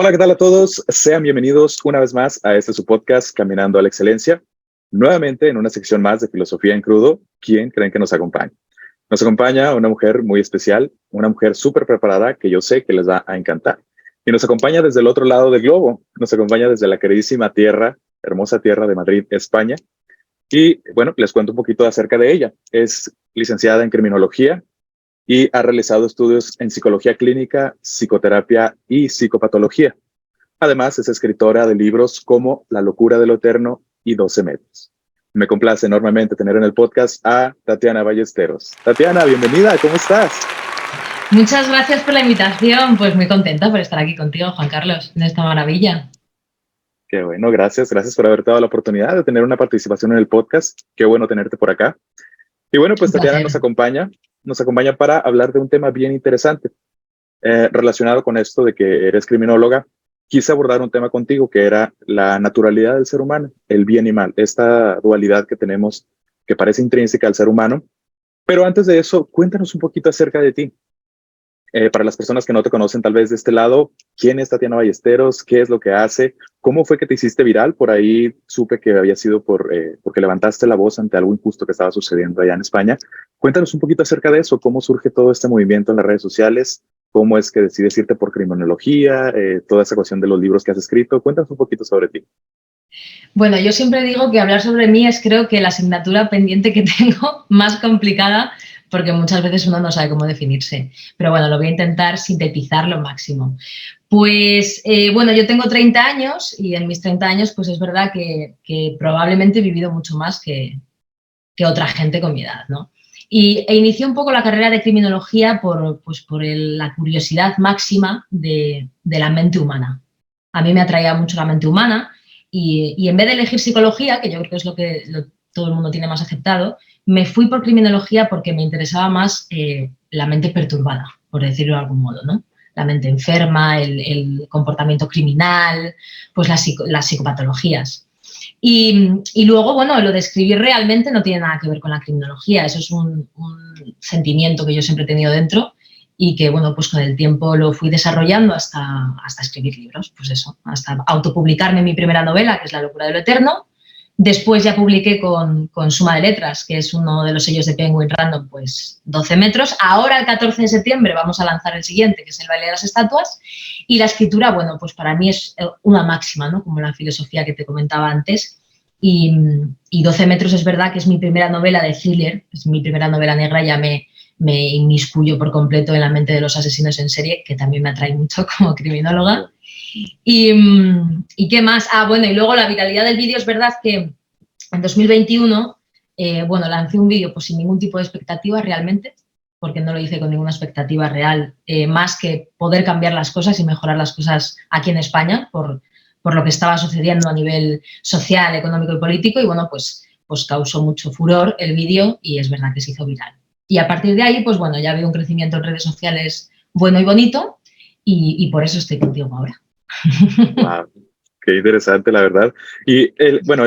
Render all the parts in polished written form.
Hola, ¿qué tal a todos? Sean bienvenidos una vez más a este su podcast, Caminando a la Excelencia. Nuevamente en una sección más de Filosofía en Crudo. ¿Quién creen que nos acompaña? Nos acompaña una mujer muy especial, una mujer súper preparada que yo sé que les va a encantar. Y nos acompaña desde el otro lado del globo. Nos acompaña desde la queridísima tierra, hermosa tierra de Madrid, España. Y bueno, les cuento un poquito acerca de ella. Es licenciada en criminología y ha realizado estudios en psicología clínica, psicoterapia y psicopatología. Además, es escritora de libros como La locura de lo eterno y 12 metros. Me complace enormemente tener en el podcast a Tatiana Ballesteros. Tatiana, bienvenida, ¿cómo estás? Muchas gracias por la invitación, pues muy contenta por estar aquí contigo, Juan Carlos, en esta maravilla. Qué bueno, gracias por haberte dado la oportunidad de tener una participación en el podcast. Qué bueno tenerte por acá. Y bueno, pues Un Tatiana placer. nos acompaña para hablar de un tema bien interesante relacionado con esto de que eres criminóloga. Quise abordar un tema contigo que era la naturalidad del ser humano, el bien y mal, esta dualidad que tenemos que parece intrínseca al ser humano. Pero antes de eso, cuéntanos un poquito acerca de ti. Para las personas que no te conocen tal vez de este lado, ¿quién es Tatiana Ballesteros? ¿Qué es lo que hace? ¿Cómo fue que te hiciste viral? Por ahí supe que había sido porque levantaste la voz ante algo injusto que estaba sucediendo allá en España. Cuéntanos un poquito acerca de eso, cómo surge todo este movimiento en las redes sociales, cómo es que decides irte por criminología, toda esa cuestión de los libros que has escrito. Cuéntanos un poquito sobre ti. Bueno, yo siempre digo que hablar sobre mí es creo que la asignatura pendiente que tengo más complicada porque muchas veces uno no sabe cómo definirse. Pero bueno, lo voy a intentar sintetizar lo máximo. Pues bueno, yo tengo 30 años y en mis 30 años pues es verdad que probablemente he vivido mucho más que otra gente con mi edad, ¿no? E inicié un poco la carrera de criminología por la curiosidad máxima de la mente humana. A mí me atraía mucho la mente humana y en vez de elegir psicología, que yo creo que es lo que todo el mundo tiene más aceptado, me fui por criminología porque me interesaba más la mente perturbada, por decirlo de algún modo, ¿no? La mente enferma, el comportamiento criminal, pues las psicopatologías. Y luego, bueno, lo de escribir realmente no tiene nada que ver con la criminología, eso es un sentimiento que yo siempre he tenido dentro y que, bueno, pues con el tiempo lo fui desarrollando hasta escribir libros, pues eso, hasta autopublicarme mi primera novela, que es La locura de lo eterno. Después ya publiqué con Suma de Letras, que es uno de los sellos de Penguin Random, pues 12 metros. Ahora, el 14 de septiembre, vamos a lanzar el siguiente, que es El baile de las estatuas. Y la escritura, bueno, pues para mí es una máxima, ¿no? Como la filosofía que te comentaba antes. Y 12 metros es verdad que es mi primera novela de thriller, es mi primera novela negra, ya me inmiscuyo por completo en la mente de los asesinos en serie, que también me atrae mucho como criminóloga. ¿Y qué más? Ah, bueno, y luego la viralidad del vídeo, es verdad que en 2021, bueno, lancé un vídeo pues sin ningún tipo de expectativa realmente, porque no lo hice con ninguna expectativa real, más que poder cambiar las cosas y mejorar las cosas aquí en España por lo que estaba sucediendo a nivel social, económico y político, y bueno, pues causó mucho furor el vídeo y es verdad que se hizo viral. Y a partir de ahí, pues bueno, ya veo un crecimiento en redes sociales bueno y bonito y por eso estoy contigo ahora. Wow, qué interesante, la verdad. Y bueno,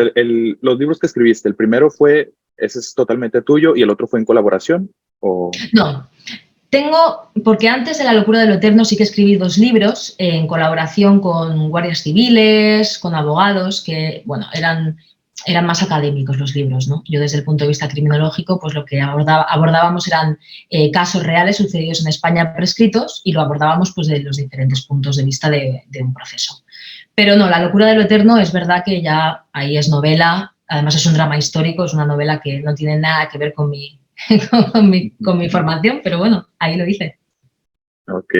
los libros que escribiste, el primero ese es totalmente tuyo y el otro fue en colaboración. ¿O? No, porque antes de La locura de lo eterno sí que escribí 2 libros en colaboración con guardias civiles, con abogados, que, bueno, eran más académicos los libros, ¿no? Yo desde el punto de vista criminológico, pues lo que abordábamos eran casos reales sucedidos en España prescritos y lo abordábamos pues de los diferentes puntos de vista de un proceso. Pero no, La locura de lo eterno es verdad que ya ahí es novela, además es un drama histórico, es una novela que no tiene nada que ver con mi formación, pero bueno, ahí lo hice. Ok.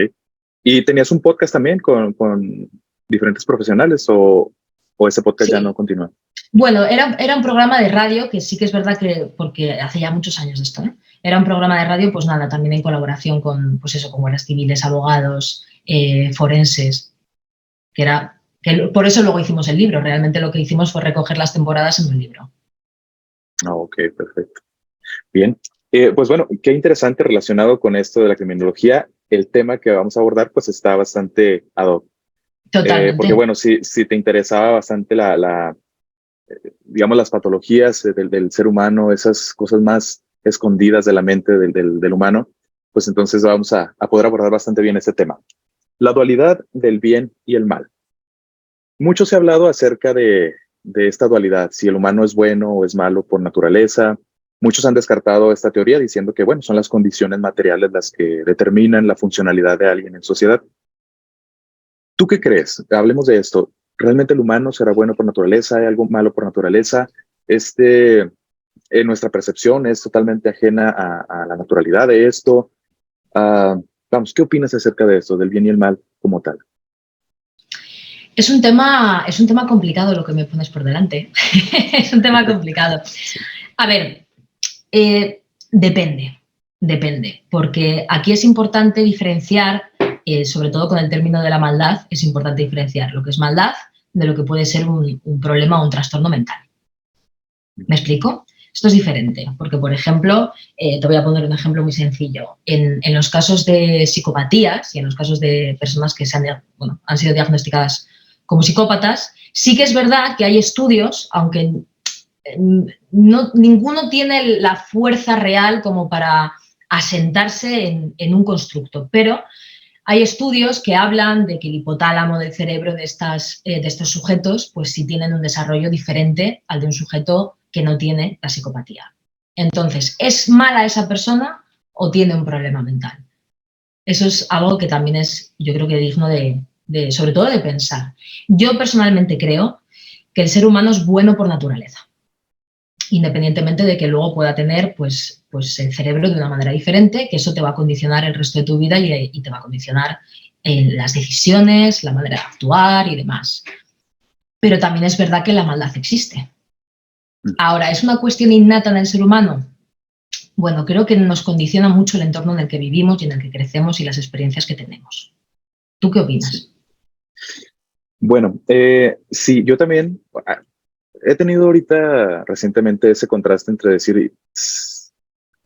¿Y tenías un podcast también con diferentes profesionales o ese podcast ya no Sí, continúa? bueno, era un programa de radio que sí que es verdad que, porque hace ya muchos años de esto, ¿eh? Era un programa de radio, pues nada, también en colaboración con, pues eso, con guardias civiles, abogados, forenses, por eso luego hicimos el libro. Realmente lo que hicimos fue recoger las temporadas en un libro. Ok, perfecto. Bien. Pues bueno, qué interesante relacionado con esto de la criminología. El tema que vamos a abordar pues está bastante ad hoc. Porque Totalmente. bueno, si te interesaba bastante digamos, las patologías del ser humano, esas cosas más escondidas de la mente del humano, pues entonces vamos a poder abordar bastante bien este tema. la dualidad del bien y el mal. Mucho se ha hablado acerca de esta dualidad, si el humano es bueno o es malo por naturaleza. Muchos han descartado esta teoría diciendo que, bueno, son las condiciones materiales las que determinan la funcionalidad de alguien en sociedad. ¿Tú qué crees? Hablemos de esto. ¿Realmente el humano será bueno por naturaleza? ¿Hay algo malo por naturaleza? Nuestra percepción es totalmente ajena a la naturalidad de esto. Vamos, ¿qué opinas acerca de esto, del bien y el mal como tal? Es un tema complicado lo que me pones por delante. Es un tema complicado. A ver, depende, porque aquí es importante diferenciar, sobre todo con el término de la maldad, es importante diferenciar lo que es maldad de lo que puede ser un problema o un trastorno mental. ¿Me explico? Esto es diferente, porque, por ejemplo, te voy a poner un ejemplo muy sencillo. En los casos de psicopatías y en los casos de personas que han sido diagnosticadas como psicópatas, sí que es verdad que hay estudios, aunque ninguno tiene la fuerza real como para asentarse en un constructo, pero hay estudios que hablan de que el hipotálamo del cerebro de estos sujetos pues sí tienen un desarrollo diferente al de un sujeto que no tiene la psicopatía. Entonces, ¿es mala esa persona o tiene un problema mental? Eso es algo que también es, yo creo que digno sobre todo de pensar. Yo personalmente creo que el ser humano es bueno por naturaleza, independientemente de que luego pueda tener pues el cerebro de una manera diferente, que eso te va a condicionar el resto de tu vida y te va a condicionar las decisiones, la manera de actuar y demás. Pero también es verdad que la maldad existe. Ahora, ¿es una cuestión innata en el ser humano? Bueno, creo que nos condiciona mucho el entorno en el que vivimos y en el que crecemos y las experiencias que tenemos. ¿Tú qué opinas? Bueno, sí, yo también he tenido ahorita recientemente ese contraste entre decir,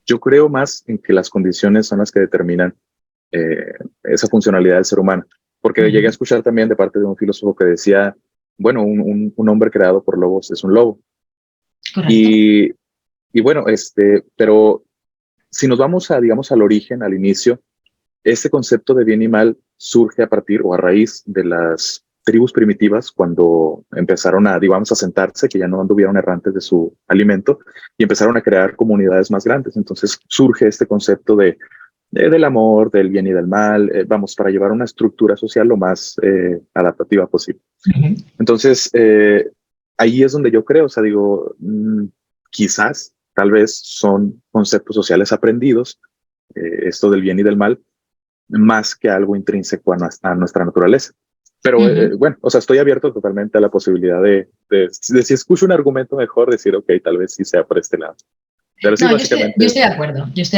yo creo más en que las condiciones son las que determinan esa funcionalidad del ser humano, porque llegué a escuchar también de parte de un filósofo que decía, bueno, un hombre creado por lobos es un lobo. Correcto. Y bueno, pero si nos vamos digamos, al origen, al inicio, este concepto de bien y mal surge a partir o a raíz de las tribus primitivas cuando empezaron digamos, a sentarse, que ya no anduvieron errantes de su alimento y empezaron a crear comunidades más grandes. Entonces surge este concepto del amor, del bien y del mal, vamos, para llevar una estructura social lo más adaptativa posible. Uh-huh. Entonces, ahí es donde yo creo, o sea, digo, quizás, tal vez son conceptos sociales aprendidos, esto del bien y del mal, más que algo intrínseco a nuestra naturaleza. Pero bueno, o sea, estoy abierto totalmente a la posibilidad de si escucho un argumento mejor, decir, ok, tal vez sí sea por este lado. Pero sí, no, básicamente... yo estoy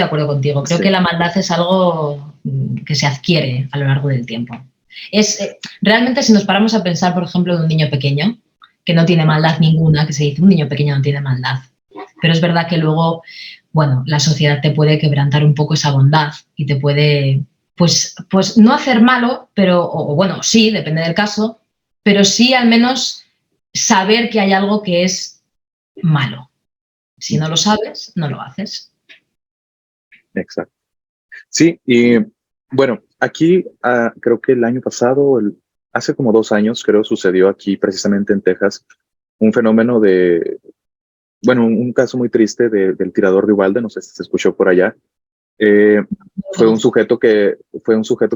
de acuerdo contigo. Creo que la maldad es algo que se adquiere a lo largo del tiempo. Realmente, si nos paramos a pensar, por ejemplo, de un niño pequeño, que no tiene maldad ninguna, que se dice, un niño pequeño no tiene maldad. Pero es verdad que luego, bueno, la sociedad te puede quebrantar un poco esa bondad y te puede... Pues no hacer malo, pero, o bueno, sí, depende del caso, pero sí al menos saber que hay algo que es malo. Si no lo sabes, no lo haces. Exacto. Sí, y bueno, aquí creo que el año pasado, hace como 2 años, creo, sucedió aquí precisamente en Texas un fenómeno un caso muy triste del tirador de Uvalde, no sé si se escuchó por allá. Fue un sujeto que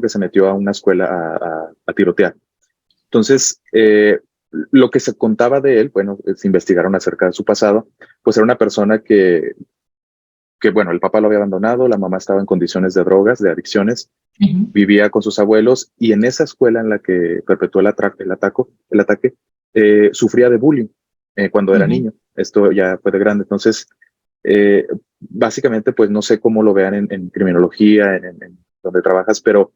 se metió a una escuela a tirotear. Entonces, lo que se contaba de él, bueno, se investigaron acerca de su pasado, pues era una persona que bueno, el papá lo había abandonado, la mamá estaba en condiciones de drogas, de adicciones, vivía con sus abuelos y en esa escuela en la que perpetuó el ataque, sufría de bullying cuando era niño. Esto ya fue de grande. Entonces, básicamente, pues no sé cómo lo vean en criminología, en donde trabajas, pero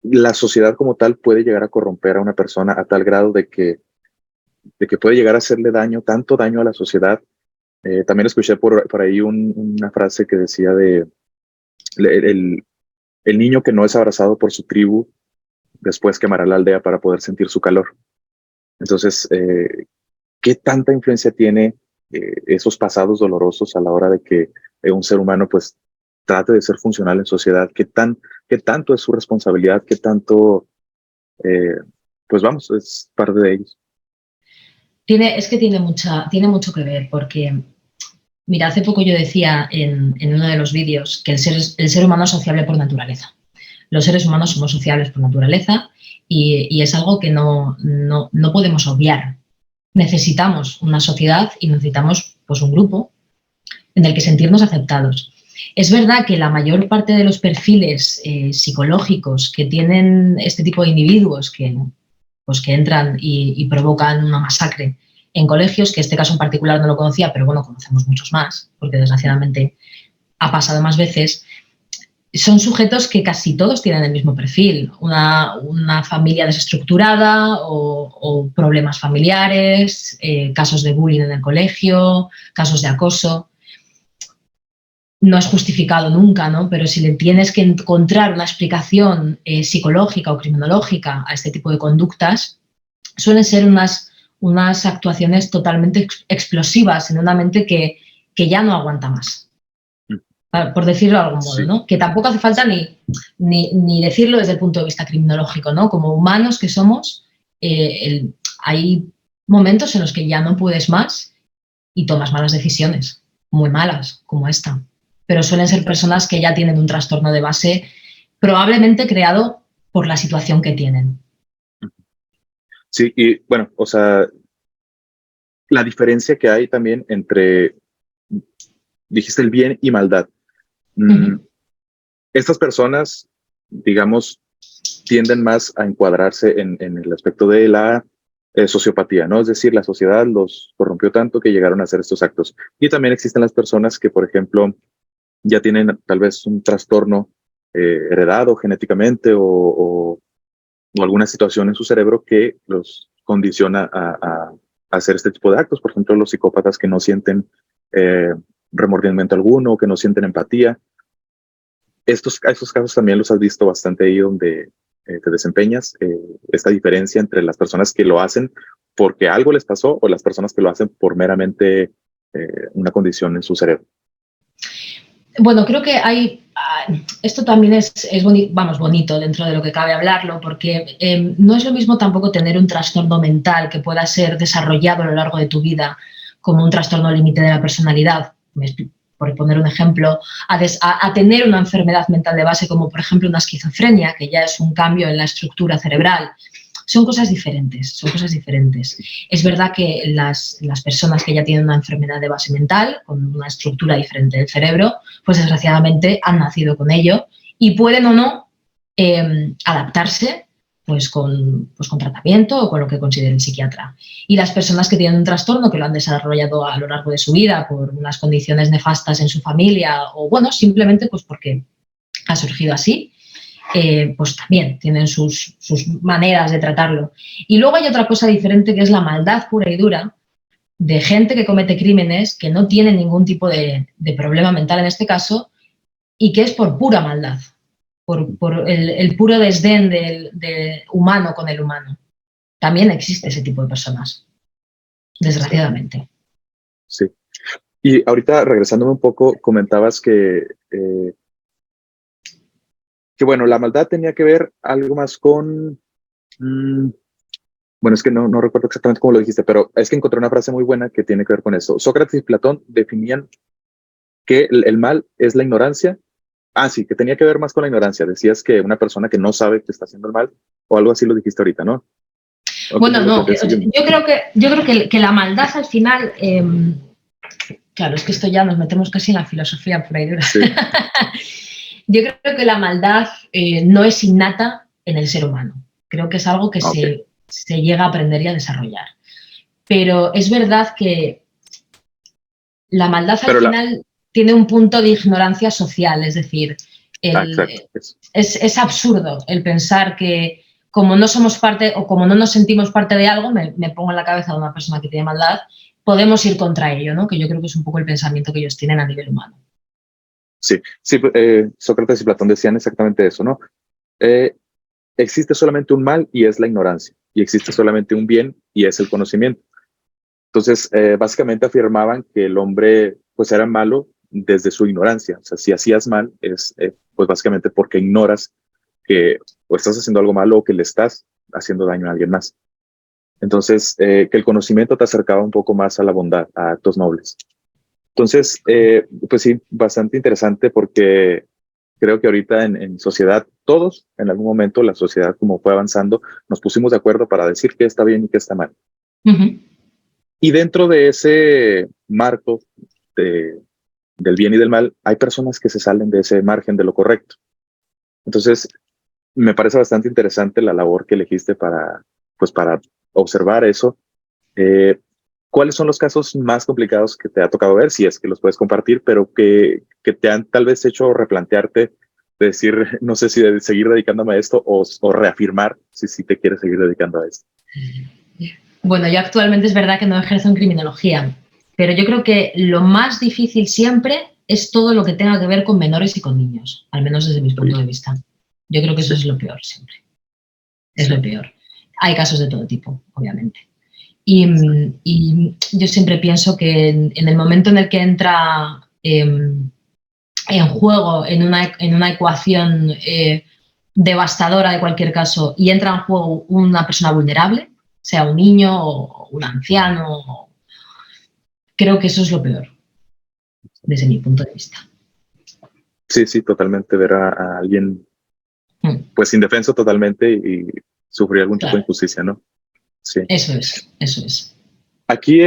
la sociedad como tal puede llegar a corromper a una persona a tal grado de que puede llegar a hacerle tanto daño a la sociedad. También escuché por ahí una frase que decía el niño que no es abrazado por su tribu después quemará la aldea para poder sentir su calor. Entonces, ¿qué tanta influencia tiene esos pasados dolorosos a la hora de que un ser humano pues trate de ser funcional en sociedad? ¿Qué tan qué tanto es su responsabilidad, qué tanto, pues vamos, es parte de ellos. Es que tiene mucho que ver, porque, mira, hace poco yo decía en uno de los vídeos que el ser humano es sociable por naturaleza. Los seres humanos somos sociables por naturaleza y es algo que no podemos obviar. Necesitamos una sociedad y necesitamos pues, un grupo en el que sentirnos aceptados. Es verdad que la mayor parte de los perfiles psicológicos que tienen este tipo de individuos que entran y provocan una masacre en colegios, que este caso en particular no lo conocía, pero bueno, conocemos muchos más, porque desgraciadamente ha pasado más veces, son sujetos que casi todos tienen el mismo perfil, una familia desestructurada o problemas familiares, casos de bullying en el colegio, casos de acoso. No es justificado nunca, ¿no? Pero si le tienes que encontrar una explicación psicológica o criminológica a este tipo de conductas, suelen ser unas actuaciones totalmente explosivas en una mente que ya no aguanta más, por decirlo de algún modo, sí. ¿No? Que tampoco hace falta ni decirlo desde el punto de vista criminológico, ¿no? Como humanos que somos, hay momentos en los que ya no puedes más y tomas malas decisiones, muy malas, como esta. Pero suelen ser personas que ya tienen un trastorno de base probablemente creado por la situación que tienen. Sí, y bueno, o sea, la diferencia que hay también entre, dijiste, el bien y maldad. Estas personas, digamos, tienden más a encuadrarse en el aspecto de la sociopatía, ¿no? Es decir, la sociedad los corrompió tanto que llegaron a hacer estos actos. Y también existen las personas que, por ejemplo, ya tienen tal vez un trastorno heredado genéticamente o alguna situación en su cerebro que los condiciona a hacer este tipo de actos. Por ejemplo, los psicópatas que no sienten remordimiento alguno, que no sienten empatía. Estos casos también los has visto bastante ahí donde te desempeñas. Esta diferencia entre las personas que lo hacen porque algo les pasó o las personas que lo hacen por meramente una condición en su cerebro. Bueno, creo que esto también es bonito dentro de lo que cabe hablarlo, porque no es lo mismo tampoco tener un trastorno mental que pueda ser desarrollado a lo largo de tu vida como un trastorno límite de la personalidad, por poner un ejemplo, a tener una enfermedad mental de base como por ejemplo una esquizofrenia, que ya es un cambio en la estructura cerebral. Son cosas diferentes, Es verdad que las personas que ya tienen una enfermedad de base mental, con una estructura diferente del cerebro, pues desgraciadamente han nacido con ello y pueden o no adaptarse pues con tratamiento o con lo que considere el psiquiatra. Y las personas que tienen un trastorno, que lo han desarrollado a lo largo de su vida por unas condiciones nefastas en su familia o bueno, simplemente pues porque ha surgido así, pues también tienen sus maneras de tratarlo. Y luego hay otra cosa diferente que es la maldad pura y dura de gente que comete crímenes que no tiene ningún tipo de problema mental en este caso y que es por pura maldad, por el puro desdén del humano con el humano. También existe ese tipo de personas, desgraciadamente. Sí. Y ahorita, regresándome un poco, comentabas que bueno, la maldad tenía que ver algo más con... bueno, es que no recuerdo exactamente cómo lo dijiste, pero es que encontré una frase muy buena que tiene que ver con esto. Sócrates y Platón definían que el mal es la ignorancia. Ah, sí, que tenía que ver más con la ignorancia. Decías que una persona que no sabe que está haciendo el mal, o algo así lo dijiste ahorita, ¿no? Bueno, no, yo creo que la maldad al final... claro, es que esto ya nos metemos casi en la filosofía por ahí. Sí. Yo creo que la maldad no es innata en el ser humano. Creo que es algo que se llega a aprender y a desarrollar. Pero es verdad que la maldad al final tiene un punto de ignorancia social. Es decir, es absurdo el pensar que como no somos parte o como no nos sentimos parte de algo, me pongo en la cabeza de una persona que tiene maldad, podemos ir contra ello, ¿no? Que yo creo que es un poco el pensamiento que ellos tienen a nivel humano. Sí, Sócrates y Platón decían exactamente eso, ¿no? Existe solamente un mal y es la ignorancia, y existe solamente un bien y es el conocimiento. Entonces, básicamente afirmaban que el hombre pues era malo desde su ignorancia. O sea, si hacías mal, es pues básicamente porque ignoras que o estás haciendo algo malo o que le estás haciendo daño a alguien más. Entonces, que el conocimiento te acercaba un poco más a la bondad, a actos nobles. Entonces, pues sí, bastante interesante porque creo que ahorita en sociedad, todos en algún momento, la sociedad como fue avanzando, nos pusimos de acuerdo para decir qué está bien y qué está mal. Uh-huh. Y dentro de ese marco del bien y del mal, hay personas que se salen de ese margen de lo correcto. Entonces, me parece bastante interesante la labor que elegiste para observar eso. ¿Cuáles son los casos más complicados que te ha tocado ver? Si es que los puedes compartir, pero que te han tal vez hecho replantearte, de decir, no sé si de seguir dedicándome a esto o reafirmar si te quieres seguir dedicando a esto. Bueno, yo actualmente es verdad que no ejerzo en criminología, pero yo creo que lo más difícil siempre es todo lo que tenga que ver con menores y con niños, al menos desde mi punto de vista. Yo creo que eso es lo peor siempre. Es lo peor. Hay casos de todo tipo, obviamente. Y yo siempre pienso que en el momento en el que entra en juego, en una ecuación devastadora de cualquier caso, y entra en juego una persona vulnerable, sea un niño o un anciano, creo que eso es lo peor, desde mi punto de vista. Sí, totalmente. Ver a alguien pues indefenso totalmente y sufrir algún tipo de injusticia, ¿no? Sí. Eso es. Aquí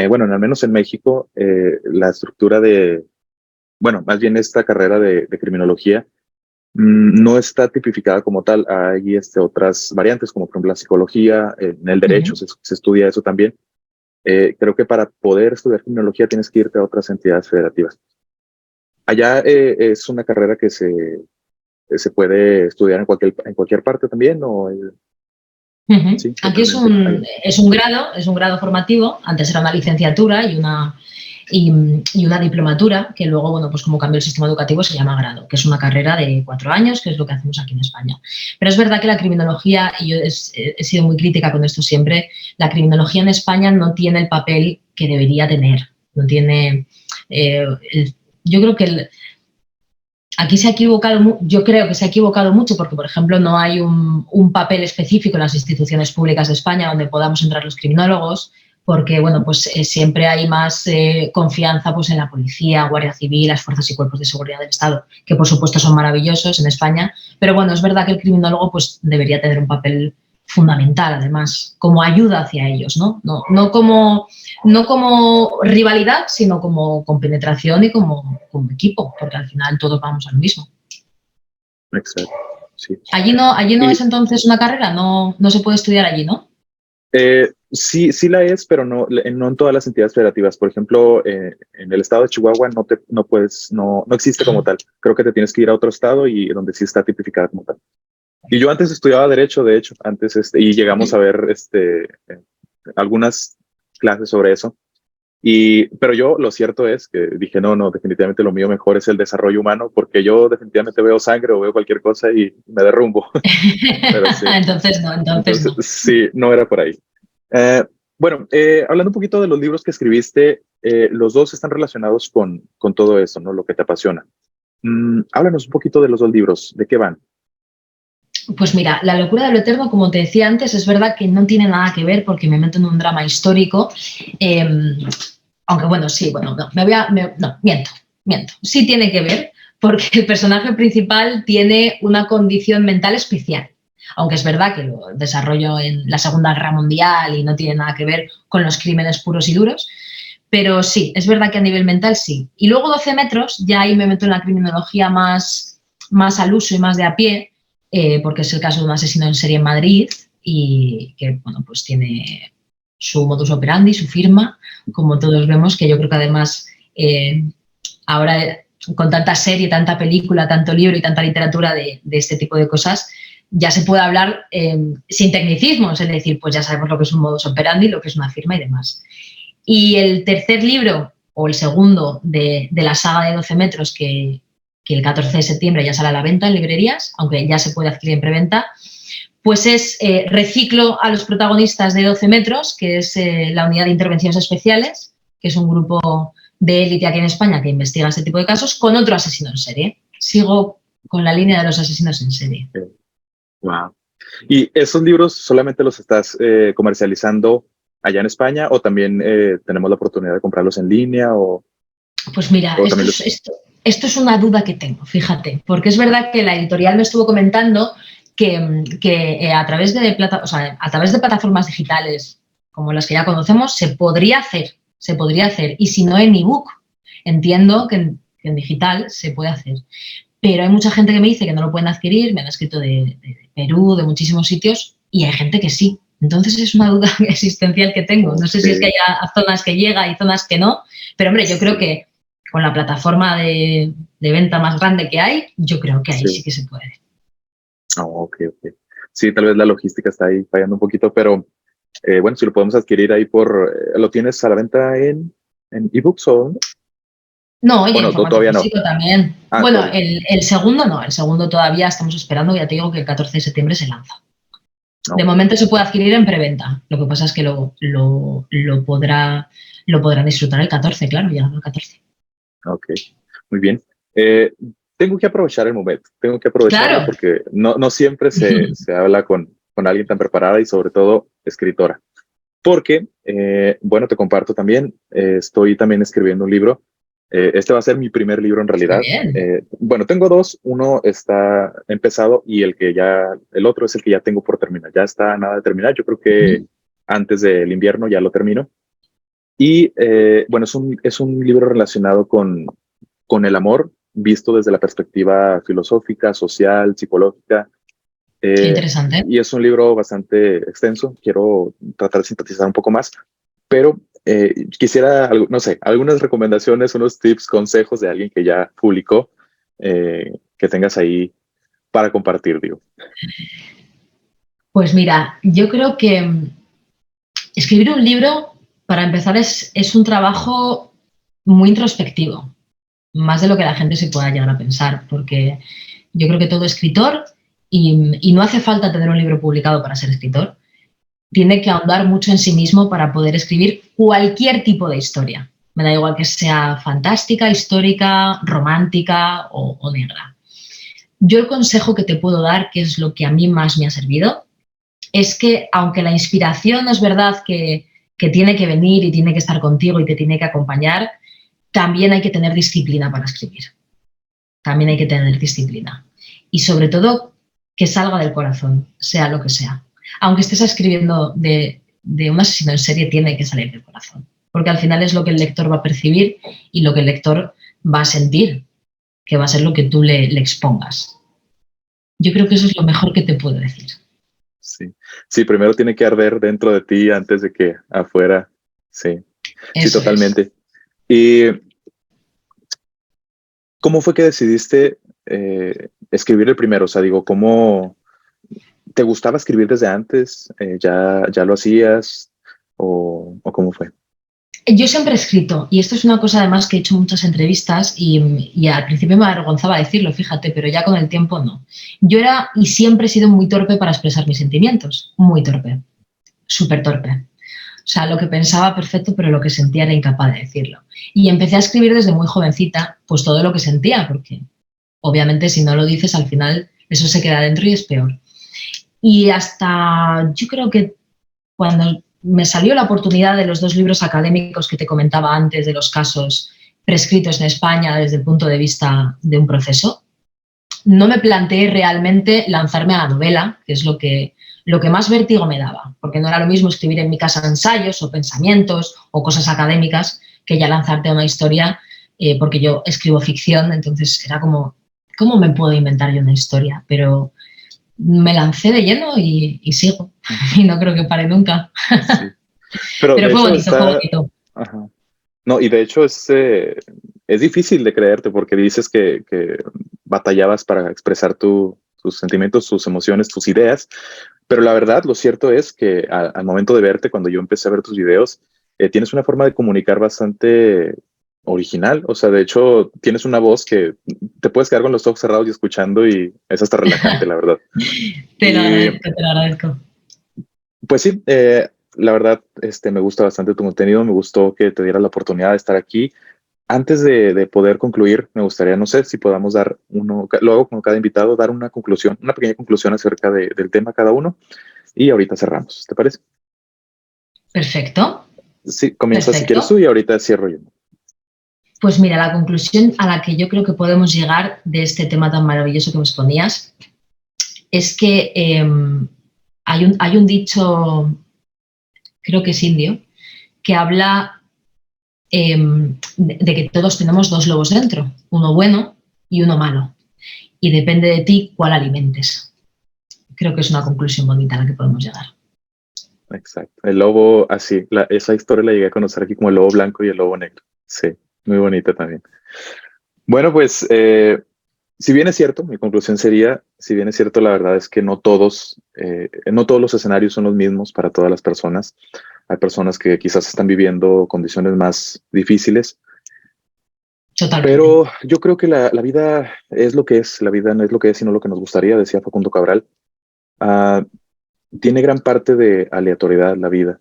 bueno, al menos en México, la estructura más bien esta carrera de criminología no está tipificada como tal. Hay otras variantes, como por ejemplo la psicología, en el derecho se estudia eso también. Creo que para poder estudiar criminología tienes que irte a otras entidades federativas. Allá es una carrera que se puede estudiar en cualquier parte también, ¿o? Sí, aquí es un grado formativo. Antes era una licenciatura y una diplomatura, que luego, bueno, pues como cambió el sistema educativo, se llama grado, que es una carrera de 4 años, que es lo que hacemos aquí en España. Pero es verdad que la criminología, y yo he sido muy crítica con esto siempre, la criminología en España no tiene el papel que debería tener. No tiene... yo creo que aquí yo creo que se ha equivocado mucho porque, por ejemplo, no hay un papel específico en las instituciones públicas de España donde podamos entrar los criminólogos, porque, bueno, pues siempre hay más confianza pues en la policía, Guardia Civil, las fuerzas y cuerpos de seguridad del Estado, que por supuesto son maravillosos en España, pero bueno, es verdad que el criminólogo pues debería tener un papel fundamental, además, como ayuda hacia ellos, ¿no? No como rivalidad, sino como compenetración y como equipo, porque al final todos vamos al mismo. Exacto, sí. Allí no es entonces una carrera, no se puede estudiar allí, ¿no? Sí la es, pero no en todas las entidades federativas. Por ejemplo, en el estado de Chihuahua no existe como tal. Creo que te tienes que ir a otro estado y donde sí está tipificada como tal. Y yo antes estudiaba Derecho, de hecho, y llegamos a ver algunas clases sobre eso. Pero yo lo cierto es que dije, no, definitivamente lo mío mejor es el desarrollo humano, porque yo definitivamente veo sangre o veo cualquier cosa y me derrumbo. Pero sí. Entonces no. Sí, no era por ahí. Hablando un poquito de los libros que escribiste, los dos están relacionados con todo eso, ¿no? Lo que te apasiona. Háblanos un poquito de los dos libros, ¿de qué van? Pues mira, La locura de lo eterno, como te decía antes, es verdad que no tiene nada que ver porque me meto en un drama histórico, aunque bueno, sí, miento. Sí tiene que ver porque el personaje principal tiene una condición mental especial, aunque es verdad que lo desarrollo en la Segunda Guerra Mundial y no tiene nada que ver con los crímenes puros y duros, pero sí, es verdad que a nivel mental sí. Y luego 12 metros, ya ahí me meto en la criminología más al uso y más de a pie, porque es el caso de un asesino en serie en Madrid y que, bueno, pues tiene su modus operandi, su firma, como todos vemos, que yo creo que además ahora con tanta serie, tanta película, tanto libro y tanta literatura de este tipo de cosas, ya se puede hablar sin tecnicismos, es decir, pues ya sabemos lo que es un modus operandi, lo que es una firma y demás. Y el tercer libro, o el segundo de la saga de 12 metros, que el 14 de septiembre ya sale a la venta en librerías, aunque ya se puede adquirir en preventa, pues es reciclo a los protagonistas de 12 metros, que es la Unidad de Intervenciones Especiales, que es un grupo de élite aquí en España que investiga este tipo de casos con otro asesino en serie. Sigo con la línea de los asesinos en serie. Wow. ¿Y esos libros solamente los estás comercializando allá en España o también tenemos la oportunidad de comprarlos en línea? Pues mira, esto es una duda que tengo, fíjate, porque es verdad que la editorial me estuvo comentando que a través de plataformas digitales como las que ya conocemos se podría hacer, y si no en ebook, entiendo que en digital se puede hacer. Pero hay mucha gente que me dice que no lo pueden adquirir, me han escrito de Perú, de muchísimos sitios, y hay gente que sí. Entonces es una duda existencial que tengo. No sé si es que hay zonas que llega y zonas que no, pero hombre, yo creo que con la plataforma de venta más grande que hay, yo creo que ahí sí que se puede. Oh, ok. Sí, tal vez la logística está ahí fallando un poquito, pero bueno, si lo podemos adquirir ahí ¿lo tienes a la venta en ebooks o dónde? No, y en formato físico también. Bueno, todavía. el segundo no, el segundo todavía estamos esperando, ya te digo que el 14 de septiembre se lanza. De momento se puede adquirir en preventa, lo que pasa es que lo podrán disfrutar el 14, claro, llegando el 14. Ok, muy bien. Tengo que aprovechar el momento, Claro. Porque no siempre se habla con alguien tan preparada y sobre todo escritora. Porque, bueno, te comparto también, estoy también escribiendo un libro. Este va a ser mi primer libro en realidad. Bueno, tengo dos, uno está empezado y el otro es el que ya tengo por terminar. Ya está nada de terminar, yo creo que antes del invierno ya lo termino. Y bueno, es un libro relacionado con el amor, visto desde la perspectiva filosófica, social, psicológica. Qué interesante. Y es un libro bastante extenso. Quiero tratar de sintetizar un poco más, pero quisiera, no sé, algunas recomendaciones, unos tips, consejos de alguien que ya publicó, que tengas ahí para compartir, digo. Pues mira, yo creo que escribir un libro, para empezar, es un trabajo muy introspectivo, más de lo que la gente se pueda llegar a pensar, porque yo creo que todo escritor, y no hace falta tener un libro publicado para ser escritor, tiene que ahondar mucho en sí mismo para poder escribir cualquier tipo de historia. Me da igual que sea fantástica, histórica, romántica o negra. Yo el consejo que te puedo dar, que es lo que a mí más me ha servido, es que aunque la inspiración es verdad que tiene que venir y tiene que estar contigo y te tiene que acompañar, también hay que tener disciplina para escribir. También hay que tener disciplina. Y sobre todo, que salga del corazón, sea lo que sea. Aunque estés escribiendo de un asesino en serie, tiene que salir del corazón. Porque al final es lo que el lector va a percibir y lo que el lector va a sentir, que va a ser lo que tú le expongas. Yo creo que eso es lo mejor que te puedo decir. Sí, primero tiene que arder dentro de ti antes de que afuera. Sí, totalmente. ¿Y cómo fue que decidiste escribir el primero? O sea, digo, ¿cómo te gustaba escribir desde antes? ¿Ya lo hacías? ¿O cómo fue? Yo siempre he escrito, y esto es una cosa además que he hecho muchas entrevistas y al principio me avergonzaba decirlo, fíjate, pero ya con el tiempo no. Yo era y siempre he sido muy torpe para expresar mis sentimientos, muy torpe, súper torpe. O sea, lo que pensaba perfecto, pero lo que sentía era incapaz de decirlo. Y empecé a escribir desde muy jovencita, pues todo lo que sentía, porque obviamente si no lo dices al final eso se queda dentro y es peor. Y hasta yo creo que cuando me salió la oportunidad de los dos libros académicos que te comentaba antes de los casos prescritos en España desde el punto de vista de un proceso, no me planteé realmente lanzarme a la novela, que es lo que más vértigo me daba, porque no era lo mismo escribir en mi casa ensayos o pensamientos o cosas académicas que ya lanzarte a una historia, porque yo escribo ficción, entonces era como, ¿cómo me puedo inventar yo una historia? Pero me lancé de lleno y sigo. Y no creo que pare nunca. Sí. Pero fue bonito, fue bonito. Ajá. No, y de hecho es difícil de creerte porque dices que batallabas para expresar tus sentimientos, tus emociones, tus ideas, pero la verdad, lo cierto es que al momento de verte, cuando yo empecé a ver tus videos, tienes una forma de comunicar bastante original. O sea, de hecho, tienes una voz que te puedes quedar con los ojos cerrados y escuchando y es hasta relajante, la verdad. Te lo agradezco. Pues sí, la verdad, me gusta bastante tu contenido, me gustó que te dieras la oportunidad de estar aquí. Antes de poder concluir, me gustaría, no sé si podamos dar luego con cada invitado, dar una conclusión, una pequeña conclusión acerca del tema cada uno y ahorita cerramos. ¿Te parece? Perfecto. Sí, comienza si quieres tú y ahorita cierro yo. Pues mira, la conclusión a la que yo creo que podemos llegar de este tema tan maravilloso que me exponías es que hay un dicho, creo que es indio, que habla de que todos tenemos dos lobos dentro, uno bueno y uno malo. Y depende de ti cuál alimentes. Creo que es una conclusión bonita a la que podemos llegar. Exacto. El lobo, así, esa historia la llegué a conocer aquí como el lobo blanco y el lobo negro. Sí, muy bonita también. Bueno, pues, si bien es cierto, mi conclusión sería, si bien es cierto, la verdad es que no todos los escenarios son los mismos para todas las personas. Hay personas que quizás están viviendo condiciones más difíciles. Totalmente. Pero yo creo que la vida es lo que es, la vida no es lo que es, sino lo que nos gustaría, decía Facundo Cabral. Tiene gran parte de aleatoriedad la vida.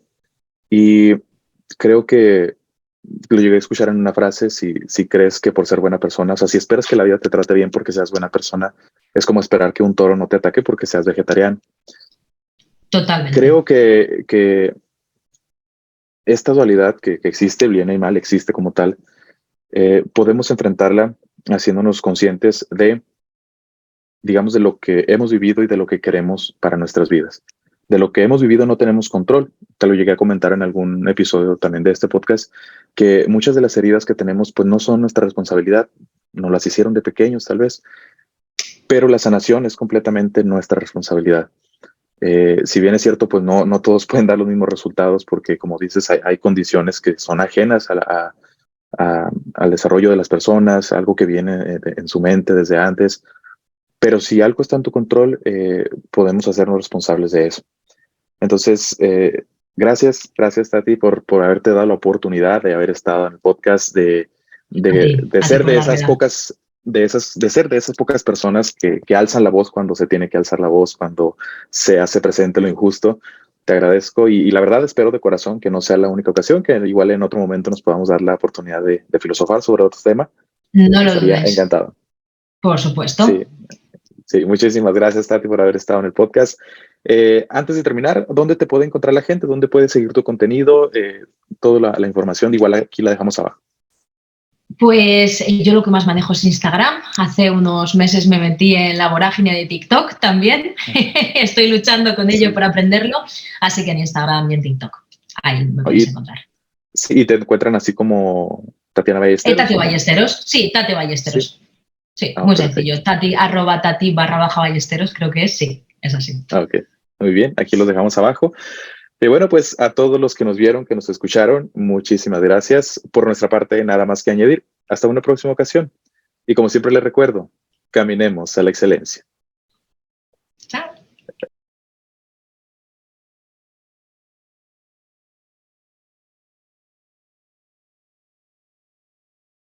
Y creo que lo llegué a escuchar en una frase, si crees que por ser buena persona, o sea, si esperas que la vida te trate bien porque seas buena persona, es como esperar que un toro no te ataque porque seas vegetariano. Totalmente. Creo que esta dualidad que existe, bien y mal, existe como tal, podemos enfrentarla haciéndonos conscientes de, digamos, de lo que hemos vivido y de lo que queremos para nuestras vidas. De lo que hemos vivido no tenemos control. Te lo llegué a comentar en algún episodio también de este podcast, que muchas de las heridas que tenemos pues no son nuestra responsabilidad, nos las hicieron de pequeños tal vez, pero la sanación es completamente nuestra responsabilidad. Si bien es cierto, pues no todos pueden dar los mismos resultados porque, como dices, hay condiciones que son ajenas al desarrollo de las personas, algo que viene en su mente desde antes. Pero si algo está en tu control, podemos hacernos responsables de eso. Entonces, gracias Tati por haberte dado la oportunidad de haber estado en el podcast, de ser de esas pocas, de ser de esas pocas personas que alzan la voz cuando se tiene que alzar la voz, cuando se hace presente lo injusto. Te agradezco y la verdad espero de corazón que no sea la única ocasión, que igual en otro momento nos podamos dar la oportunidad de filosofar sobre otro tema. No lo dudes. Encantado. Por supuesto. Sí, muchísimas gracias, Tati, por haber estado en el podcast. Antes de terminar, ¿dónde te puede encontrar la gente? ¿Dónde puede seguir tu contenido? Toda la información, igual aquí la dejamos abajo. Pues yo lo que más manejo es Instagram. Hace unos meses me metí en la vorágine de TikTok también. Estoy luchando con ello por aprenderlo. Así que en Instagram y en TikTok. Ahí me podéis encontrar. Sí, y te encuentran así como Tatiana Ballesteros. Tati Ballesteros. Sí, Tati Ballesteros. Sí, muy sencillo. Tati @Tati_Ballesteros, creo que es. Sí, es así. Ok, muy bien. Aquí los dejamos abajo. Y bueno, pues a todos los que nos vieron, que nos escucharon, muchísimas gracias. Por nuestra parte, nada más que añadir. Hasta una próxima ocasión. Y como siempre les recuerdo, caminemos a la excelencia. Chao.